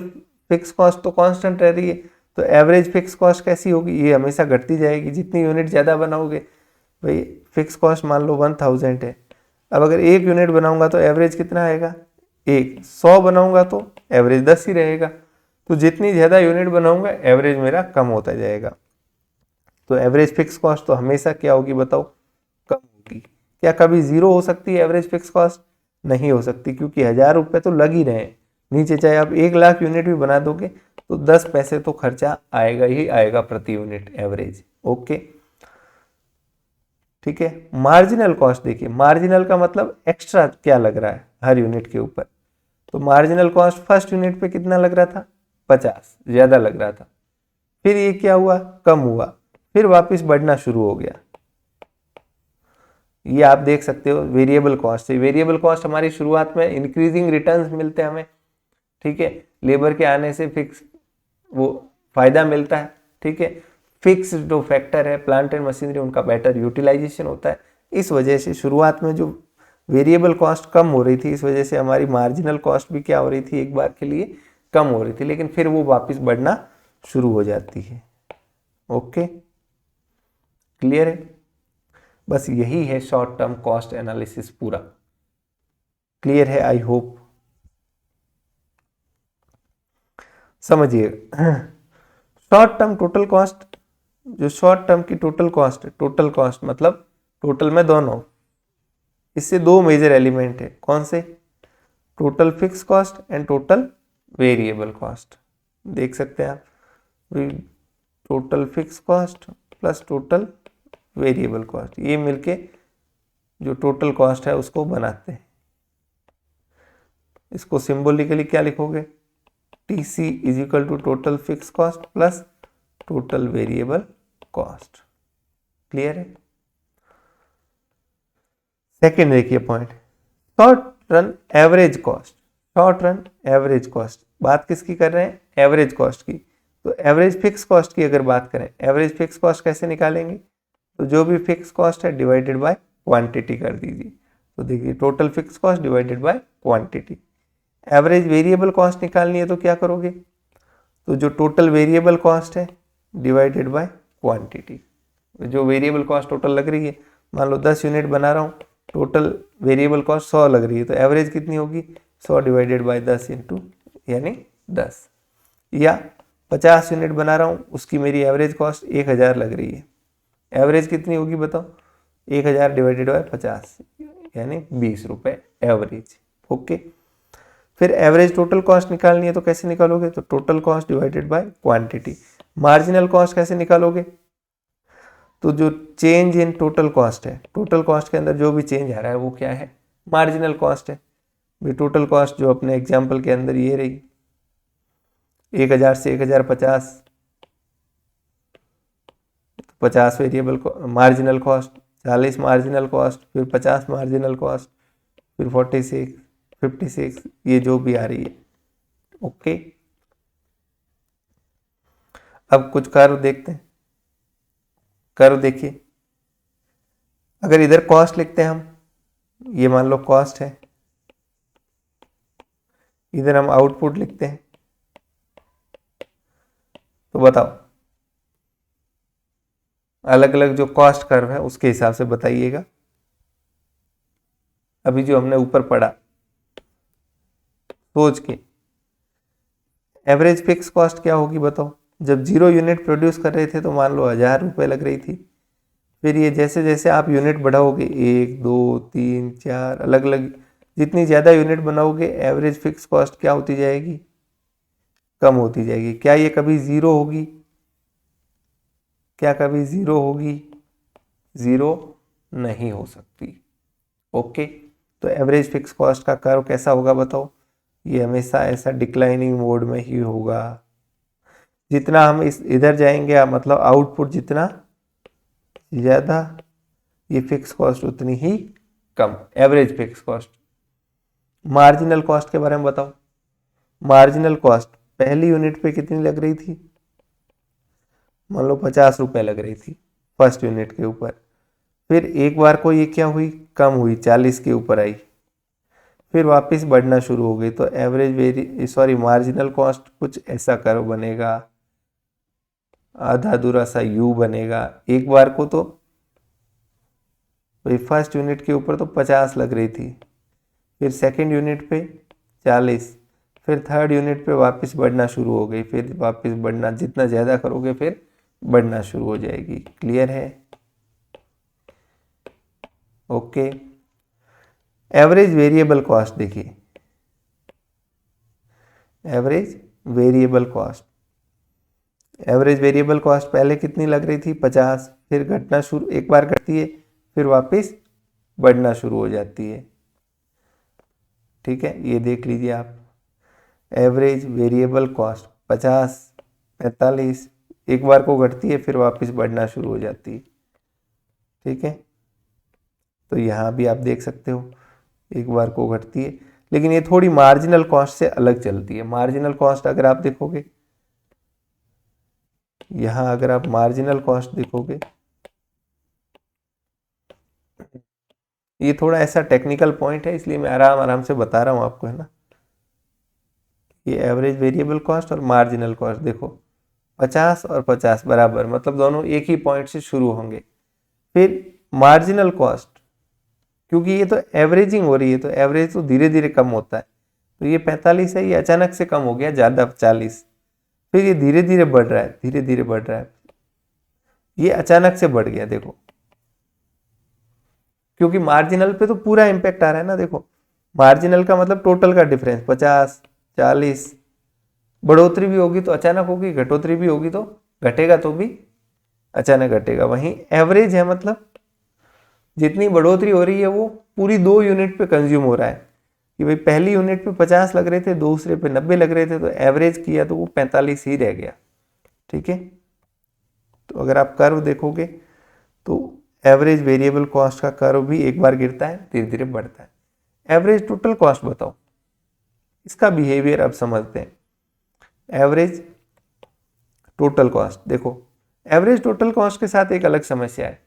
फिक्स कॉस्ट तो कांस्टेंट रह रही है, तो एवरेज फिक्स कॉस्ट कैसी होगी, ये हमेशा घटती जाएगी जितनी यूनिट ज़्यादा बनाओगे। भाई फिक्स कॉस्ट मान लो 1000 है, अब अगर 1 यूनिट बनाऊंगा तो एवरेज कितना आएगा, 1, 100 बनाऊंगा तो एवरेज 10 ही रहेगा। तो जितनी ज़्यादा यूनिट बनाऊंगा एवरेज मेरा कम होता जाएगा। तो एवरेज फिक्स कॉस्ट तो हमेशा क्या होगी बताओ, कम होगी। क्या कभी जीरो हो सकती है एवरेज फिक्स कॉस्ट? नहीं हो सकती, क्योंकि 1000 रुपये तो लग ही रहे हैं नीचे। चाहे आप 1,00,000 यूनिट भी बना दोगे तो 10 पैसे तो खर्चा आएगा ही आएगा प्रति यूनिट एवरेज। ओके, ठीक है। मार्जिनल कॉस्ट देखिए, मार्जिनल का मतलब एक्स्ट्रा क्या लग रहा है हर यूनिट के ऊपर। तो मार्जिनल कॉस्ट फर्स्ट यूनिट पे कितना लग रहा था, 50, ज्यादा लग रहा था। फिर ये क्या हुआ, कम हुआ, फिर वापस बढ़ना शुरू हो गया। ये आप देख सकते हो वेरिएबल कॉस्ट है। वेरिएबल कॉस्ट हमारी शुरुआत में इंक्रीजिंग रिटर्न्स मिलते हैं हमें, ठीक है। लेबर के आने से फिक्स वो फायदा मिलता है, ठीक है। फिक्स जो फैक्टर है प्लांट एंड मशीनरी उनका बेटर यूटिलाइजेशन होता है। इस वजह से शुरुआत में जो वेरिएबल कॉस्ट कम हो रही थी, इस वजह से हमारी मार्जिनल कॉस्ट भी क्या हो रही थी, एक बार के लिए कम हो रही थी, लेकिन फिर वो वापस बढ़ना शुरू हो जाती है। ओके, क्लियर है? बस यही है शॉर्ट टर्म कॉस्ट एनालिसिस पूरा। क्लियर है? आई होप समझिए। शॉर्ट टर्म टोटल कॉस्ट, जो शॉर्ट टर्म की टोटल कॉस्ट है, टोटल कॉस्ट मतलब टोटल में दोनों, इससे दो मेजर एलिमेंट है। कौन से? Total fix cost and total variable cost. देख सकते हैं आप, total fix cost plus total variable cost, ये मिलके जो टोटल कॉस्ट है उसको बनाते हैं। इसको सिंबॉलिकली क्या लिखोगे, TC is equal to total fix cost plus total variable cost. Clear है? सेकेंड देखिए point, short run average cost. Short run average cost, बात किसकी कर रहे हैं, एवरेज कॉस्ट की। तो एवरेज फिक्स कॉस्ट की अगर बात करें, एवरेज फिक्स कॉस्ट कैसे निकालेंगे, तो जो भी फिक्स कॉस्ट है डिवाइडेड बाय क्वांटिटी कर दीजिए। तो देखिए total fix cost divided by quantity. Average variable cost निकालनी है तो क्या करोगे, तो जो टोटल वेरिएबल कॉस्ट है डिवाइडेड बाय क्वांटिटी। जो वेरिएबल कॉस्ट टोटल लग रही है, मान लो 10 यूनिट बना रहा हूँ, टोटल वेरिएबल कॉस्ट 100 लग रही है, तो एवरेज कितनी होगी, 100 डिवाइडेड बाय 10 इंटू यानी 10। या 50 यूनिट बना रहा हूँ, उसकी मेरी एवरेज कॉस्ट 1000 लग रही है, एवरेज कितनी होगी बताओ, 1000 डिवाइडेड बाय 50 यानी 20 रुपये एवरेज। ओके, फिर एवरेज टोटल कॉस्ट निकालनी है तो कैसे निकालोगे, तो total cost divided by quantity. Marginal cost कैसे निकालोगे, तो जो चेंज इन टोटल कॉस्ट है, टोटल कॉस्ट के अंदर जो भी चेंज आ रहा है वो क्या है, मार्जिनल कॉस्ट है। भाई टोटल कॉस्ट जो अपने एग्जाम्पल के अंदर ये रही, 1000 से 1050, 50 variable marginal cost, 40 marginal cost, फिर 50 मार्जिनल कॉस्ट, फिर 46, 56, ये जो भी आ रही है। ओके, अब कुछ कर्व देखते हैं। कर्व देखिए, अगर इधर कॉस्ट लिखते हैं हम, ये मान लो कॉस्ट है, इधर हम आउटपुट लिखते हैं, तो बताओ अलग अलग जो कॉस्ट कर्व है उसके हिसाब से बताइएगा। अभी जो हमने ऊपर पढ़ा सोच के, एवरेज फिक्स कॉस्ट क्या होगी बताओ, जब 0 यूनिट प्रोड्यूस कर रहे थे तो मान लो 1000 रुपये लग रही थी। फिर ये जैसे जैसे आप यूनिट बढ़ाओगे, 1 2 3 4 अलग अलग, जितनी ज़्यादा यूनिट बनाओगे एवरेज फिक्स कॉस्ट क्या होती जाएगी, कम होती जाएगी। क्या ये कभी ज़ीरो होगी, क्या कभी ज़ीरो होगी, ज़ीरो नहीं हो सकती। ओके, तो एवरेज फिक्स कॉस्ट का कर्व कैसा होगा बताओ, ये हमेशा ऐसा डिक्लाइनिंग मोड में ही होगा। जितना हम इस इधर जाएंगे मतलब आउटपुट जितना ज़्यादा, ये फिक्स कॉस्ट उतनी ही कम, average fix cost. Marginal cost के बारे में बताओ, मार्जिनल कॉस्ट पहली यूनिट पे कितनी लग रही थी, मान लो 50 रुपये लग रही थी फर्स्ट यूनिट के ऊपर। फिर एक बार को ये क्या हुई, कम हुई, 40 के ऊपर आई, फिर वापस बढ़ना शुरू हो गई। तो एवरेज मार्जिनल कॉस्ट कुछ ऐसा कर्व बनेगा, आधा अधूरा सा यू बनेगा। एक बार को तो भाई फर्स्ट यूनिट के ऊपर तो 50 लग रही थी, फिर सेकंड यूनिट पे 40, फिर थर्ड यूनिट पे वापस बढ़ना शुरू हो गई, फिर वापस बढ़ना, जितना ज़्यादा करोगे फिर बढ़ना शुरू हो जाएगी। क्लियर है? ओके। एवरेज वेरिएबल कॉस्ट देखिए, average variable cost, average variable cost पहले कितनी लग रही थी 50, फिर घटना शुरू, एक बार घटती है फिर वापस बढ़ना शुरू हो जाती है। ठीक है, ये देख लीजिए आप, एवरेज वेरिएबल कॉस्ट 50, 45, एक बार को घटती है फिर वापस बढ़ना शुरू हो जाती है। ठीक है, तो यहाँ भी आप देख सकते हो एक बार को घटती है, लेकिन ये थोड़ी मार्जिनल कॉस्ट से अलग चलती है। मार्जिनल कॉस्ट अगर आप देखोगे, यहाँ अगर आप मार्जिनल कॉस्ट देखोगे, ये थोड़ा ऐसा टेक्निकल पॉइंट है इसलिए मैं आराम आराम से बता रहा हूँ आपको, है ना। ये एवरेज वेरिएबल कॉस्ट और मार्जिनल कॉस्ट देखो, 50 और 50 बराबर, मतलब दोनों एक ही पॉइंट से शुरू होंगे। फिर मार्जिनल कॉस्ट, क्योंकि ये तो एवरेजिंग हो रही है तो एवरेज तो धीरे धीरे कम होता है, तो ये 45 है, ये अचानक से कम हो गया ज़्यादा 40, फिर ये धीरे धीरे बढ़ रहा है, धीरे धीरे बढ़ रहा है, ये अचानक से बढ़ गया देखो, क्योंकि मार्जिनल पे तो पूरा इम्पैक्ट आ रहा है ना। देखो मार्जिनल का मतलब टोटल का डिफरेंस, 50, 40, बढ़ोतरी भी होगी तो अचानक होगी, घटोतरी भी होगी तो घटेगा तो भी अचानक घटेगा। वहीं एवरेज है मतलब जितनी बढ़ोतरी हो रही है वो पूरी 2 यूनिट पे कंज्यूम हो रहा है, कि भाई पहली यूनिट पे 50 लग रहे थे, दूसरे पे 90 लग रहे थे, तो एवरेज किया तो वो 45 ही रह गया। ठीक है, तो अगर आप कर्व देखोगे तो एवरेज वेरिएबल कॉस्ट का कर्व भी एक बार गिरता है धीरे धीरे बढ़ता है। एवरेज टोटल कॉस्ट बताओ, इसका बिहेवियर अब समझते हैं। एवरेज टोटल कॉस्ट देखो, एवरेज टोटल कॉस्ट के साथ एक अलग समस्या है।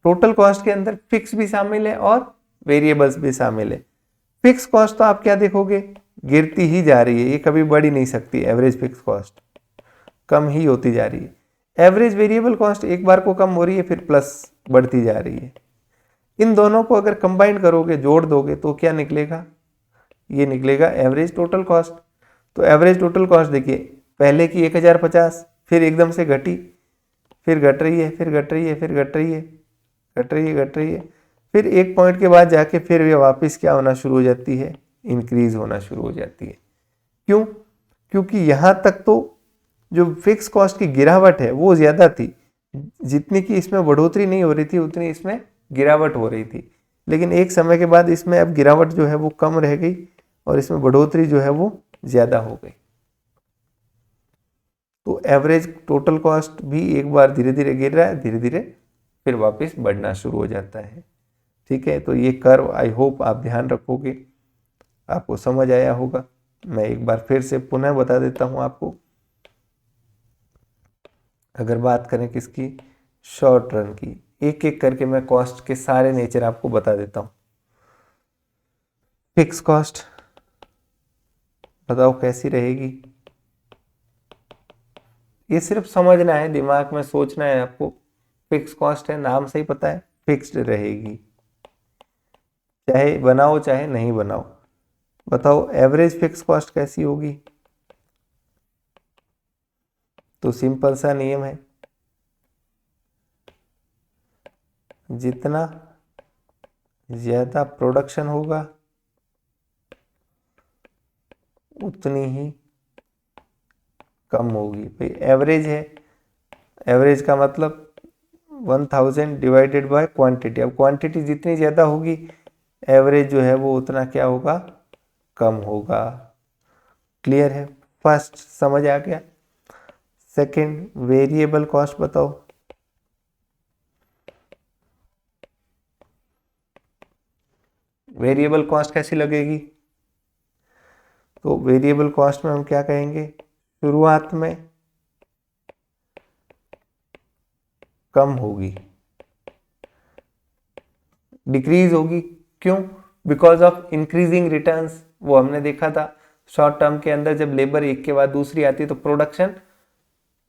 टोटल कॉस्ट के अंदर फिक्स भी शामिल है और वेरिएबल्स भी शामिल है। फिक्स कॉस्ट तो आप क्या देखोगे, गिरती ही जा रही है, ये कभी बढ़ ही नहीं सकती। एवरेज फिक्स कॉस्ट कम ही होती जा रही है। एवरेज वेरिएबल कॉस्ट एक बार को कम हो रही है फिर प्लस बढ़ती जा रही है। इन दोनों को अगर कंबाइन करोगे, जोड़ दोगे तो क्या निकलेगा, ये निकलेगा एवरेज टोटल कॉस्ट। तो एवरेज टोटल कॉस्ट देखिए, पहले की 1050, फिर एकदम से घटी, फिर घट रही है, फिर घट रही है, फिर घट रही है, घट रही है, घट रही है, फिर एक पॉइंट के बाद जाके फिर ये वापस क्या होना शुरू हो जाती है, इंक्रीज होना शुरू हो जाती है। क्यों? क्योंकि यहाँ तक तो जो फिक्स कॉस्ट की गिरावट है वो ज़्यादा थी, जितनी कि इसमें बढ़ोतरी नहीं हो रही थी उतनी इसमें गिरावट हो रही थी। लेकिन एक समय के बाद इसमें अब गिरावट जो है वो कम रह गई और इसमें बढ़ोतरी जो है वो ज़्यादा हो गई। तो एवरेज टोटल कॉस्ट भी एक बार धीरे धीरे गिर रहा है, धीरे धीरे फिर वापस बढ़ना शुरू हो जाता है। ठीक है, तो ये कर्व आई होप आप ध्यान रखोगे, आपको समझ आया होगा। मैं एक बार फिर से पुनः बता देता हूँ आपको। अगर बात करें किसकी, शॉर्ट रन की, एक एक करके मैं कॉस्ट के सारे नेचर आपको बता देता हूँ। फिक्स कॉस्ट बताओ कैसी रहेगी, ये सिर्फ समझना है, दिमाग में सोचना है आपको। फिक्स कॉस्ट है, नाम से ही पता है फिक्स्ड रहेगी, चाहे बनाओ चाहे नहीं बनाओ। बताओ एवरेज फिक्स कॉस्ट कैसी होगी, तो सिंपल सा नियम है, जितना ज्यादा प्रोडक्शन होगा उतनी ही कम होगी। भाई एवरेज है, एवरेज का मतलब 1000 डिवाइडेड बाय क्वांटिटी। अब क्वांटिटी जितनी ज़्यादा होगी एवरेज जो है वो उतना क्या होगा, कम होगा। क्लियर है, फर्स्ट समझ आ गया। सेकंड, वेरिएबल कॉस्ट बताओ, वेरिएबल कॉस्ट कैसी लगेगी, तो वेरिएबल कॉस्ट में हम क्या कहेंगे, शुरुआत में कम होगी, डिक्रीज होगी। क्यों? Because of increasing returns. वो हमने देखा था शॉर्ट टर्म के अंदर, जब लेबर एक के बाद दूसरी आती है तो प्रोडक्शन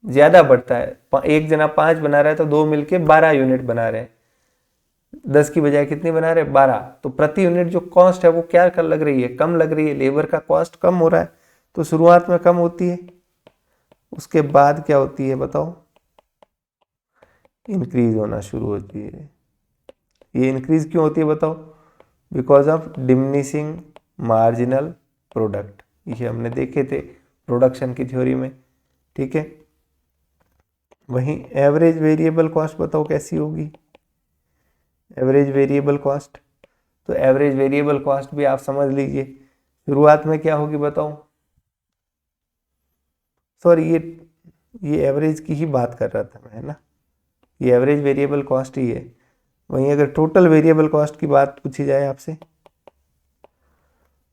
ज्यादा बढ़ता है। एक जना 5 बना रहा है तो 2 मिलके 12 यूनिट बना रहे हैं। 10 की बजाय कितनी बना रहे 12, तो प्रति यूनिट जो कॉस्ट है वो क्या कर लग रही है, कम लग रही है, लेबर का कॉस्ट कम हो रहा है। तो शुरुआत में कम होती है, उसके बाद क्या होती है बताओ, इंक्रीज होना शुरू होती है। ये इंक्रीज क्यों होती है बताओ, because of diminishing marginal product. ये हमने देखे थे प्रोडक्शन की थ्योरी में, ठीक है। वहीं एवरेज वेरिएबल कॉस्ट बताओ कैसी होगी, एवरेज वेरिएबल कॉस्ट, तो एवरेज वेरिएबल कॉस्ट भी आप समझ लीजिए शुरुआत में क्या होगी बताओ, सॉरी ये एवरेज की ही बात कर रहा था मैं, है ना, ये एवरेज वेरिएबल कॉस्ट ही है। वहीं अगर टोटल वेरिएबल कॉस्ट की बात पूछी जाए आपसे,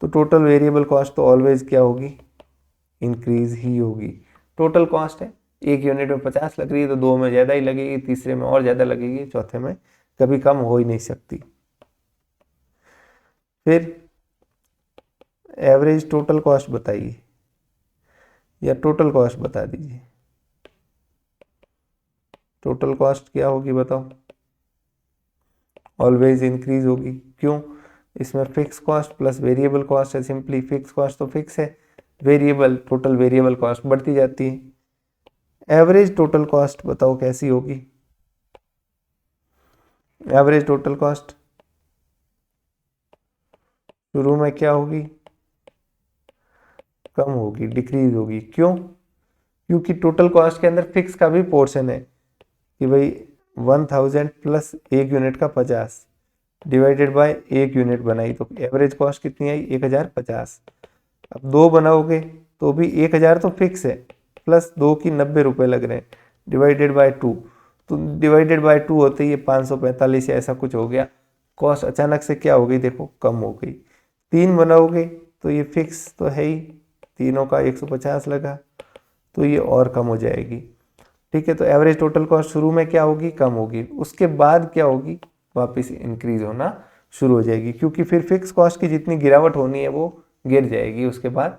तो टोटल वेरिएबल कॉस्ट तो ऑलवेज क्या होगी, इंक्रीज ही होगी। टोटल कॉस्ट है, एक यूनिट में 50 लग रही है तो 2 में ज़्यादा ही लगेगी, तीसरे में और ज़्यादा लगेगी, चौथे में कभी कम हो ही नहीं सकती। फिर एवरेज टोटल कॉस्ट बताइए, या टोटल कॉस्ट बता दीजिए, टोटल कॉस्ट क्या होगी बताओ, ऑलवेज इंक्रीज होगी। क्यों, इसमें fix cost plus variable cost है, सिंपली फिक्स कॉस्ट तो फिक्स है, वेरिएबल टोटल वेरिएबल कॉस्ट बढ़ती जाती है। एवरेज टोटल कॉस्ट बताओ कैसी होगी, एवरेज टोटल कॉस्ट शुरू में क्या होगी, कम होगी, डिक्रीज होगी। क्यों, क्योंकि टोटल कॉस्ट के अंदर फिक्स का भी पोर्शन है कि भाई 1000 प्लस एक यूनिट का 50 डिवाइडेड बाय एक यूनिट बनाई तो एवरेज कॉस्ट कितनी आई 1050। अब 2 बनाओगे तो भी 1000 तो फिक्स है, प्लस 2 की 90 रुपये लग रहे हैं, डिवाइडेड बाय 2, तो डिवाइडेड बाय 2 होते ही ये 545 या ऐसा कुछ हो गया, कॉस्ट अचानक से क्या हो गई देखो कम हो गई। 3 बनाओगे तो ये फिक्स तो है ही, तीनों का 150 लगा तो ये और कम हो जाएगी, ठीक है। तो एवरेज टोटल कॉस्ट शुरू में क्या होगी, कम होगी, उसके बाद क्या होगी, वापस इंक्रीज होना शुरू हो जाएगी, क्योंकि फिर फिक्स कॉस्ट की जितनी गिरावट होनी है वो गिर जाएगी, उसके बाद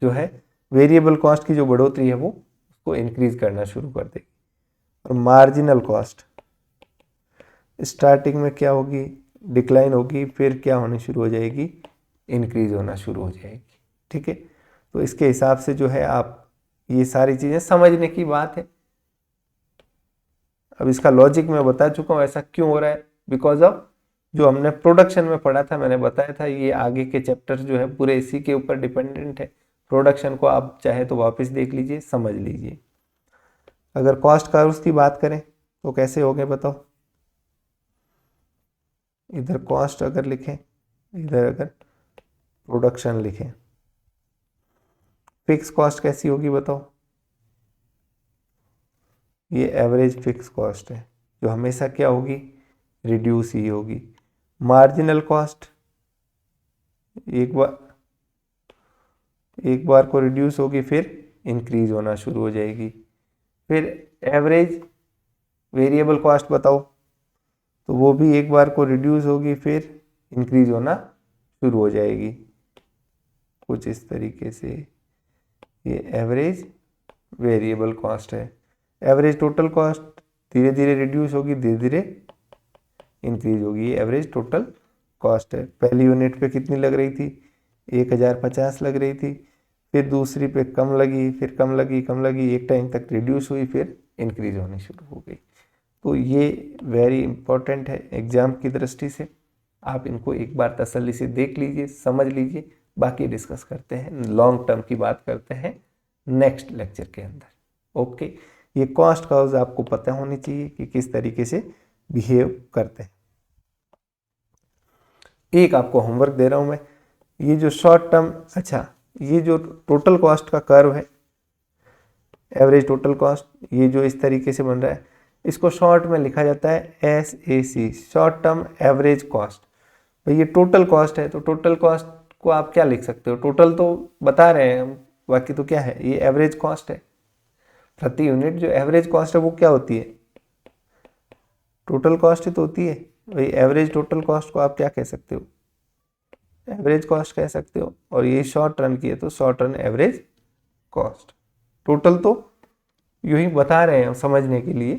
जो है वेरिएबल कॉस्ट की जो बढ़ोतरी है वो उसको इंक्रीज करना शुरू कर देगी। और मार्जिनल कॉस्ट स्टार्टिंग में क्या होगी, डिक्लाइन होगी, फिर क्या होनी शुरू हो जाएगी, इंक्रीज होना शुरू हो जाएगी, ठीक है। तो इसके हिसाब से जो है आप ये सारी चीज़ें समझने की बात है। अब इसका लॉजिक मैं बता चुका हूँ ऐसा क्यों हो रहा है, बिकॉज ऑफ जो हमने प्रोडक्शन में पढ़ा था, मैंने बताया था ये आगे के चैप्टर जो है पूरे इसी के ऊपर डिपेंडेंट है। प्रोडक्शन को आप चाहे तो वापस देख लीजिए, समझ लीजिए। अगर कॉस्ट कर्व्स की बात करें तो कैसे हो गए बताओ, इधर कॉस्ट अगर लिखें, इधर अगर प्रोडक्शन लिखें, फिक्स कॉस्ट कैसी होगी बताओ, ये एवरेज फिक्स कॉस्ट है जो हमेशा क्या होगी, रिड्यूस ही होगी। मार्जिनल कॉस्ट एक बार को रिड्यूस होगी फिर इंक्रीज होना शुरू हो जाएगी। फिर एवरेज वेरिएबल कॉस्ट बताओ, तो वो भी एक बार को रिड्यूस होगी फिर इंक्रीज होना शुरू हो जाएगी, कुछ इस तरीके से। ये एवरेज वेरिएबल कॉस्ट है। एवरेज टोटल कॉस्ट धीरे धीरे रिड्यूस होगी, धीरे धीरे इंक्रीज होगी, ये एवरेज टोटल कॉस्ट है। पहली यूनिट पे कितनी लग रही थी, 1050 लग रही थी, फिर दूसरी पे कम लगी, फिर कम लगी, कम लगी, एक टाइम तक रिड्यूस हुई, फिर इंक्रीज होनी शुरू हो गई। तो ये वेरी इंपॉर्टेंट है एग्जाम की दृष्टि से, आप इनको एक बार तसल्ली से देख लीजिए, समझ लीजिए, बाकी डिस्कस करते हैं, लॉन्ग टर्म की बात करते हैं नेक्स्ट लेक्चर के अंदर। ओके, ये कॉस्ट कर्व्स आपको पता होनी चाहिए कि किस तरीके से बिहेव करते हैं। एक आपको होमवर्क दे रहा हूं मैं, ये जो शॉर्ट टर्म, अच्छा ये जो टोटल कॉस्ट का कर्व है, एवरेज टोटल कॉस्ट, ये जो इस तरीके से बन रहा है, इसको शॉर्ट में लिखा जाता है SAC, short term average cost. भाई ये टोटल कॉस्ट है, तो टोटल कॉस्ट को आप क्या लिख सकते हो, टोटल तो बता रहे हैं हम, बाकी तो क्या है, ये एवरेज कॉस्ट है। प्रति यूनिट जो एवरेज कॉस्ट है वो क्या होती है, टोटल कॉस्ट ही तो होती है। भाई एवरेज टोटल कॉस्ट को आप क्या कह सकते हो, एवरेज कॉस्ट कह सकते हो। और ये शॉर्ट रन की है तो short run average cost. Total तो यूं ही बता रहे हैं समझने के लिए।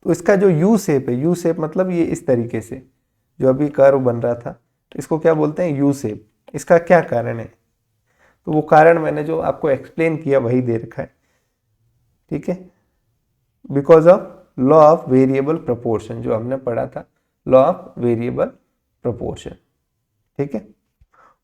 तो इसका जो यू शेप है, यू शेप मतलब ये इस तरीके से जो अभी कर्व बन रहा था, इसको क्या बोलते हैं, यू शेप। इसका क्या कारण है, तो वो कारण मैंने जो आपको एक्सप्लेन किया वही दे रखा है, ठीक है। Because of law of variable proportion, जो हमने पढ़ा था, लॉ ऑफ वेरिएबल प्रोपोर्शन, ठीक है।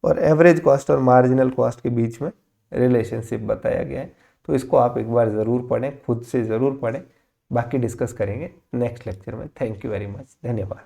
और एवरेज कॉस्ट और मार्जिनल कॉस्ट के बीच में रिलेशनशिप बताया गया है। तो इसको आप एक बार ज़रूर पढ़ें, खुद से ज़रूर पढ़ें, बाकी डिस्कस करेंगे नेक्स्ट लेक्चर में। थैंक यू वेरी मच, धन्यवाद।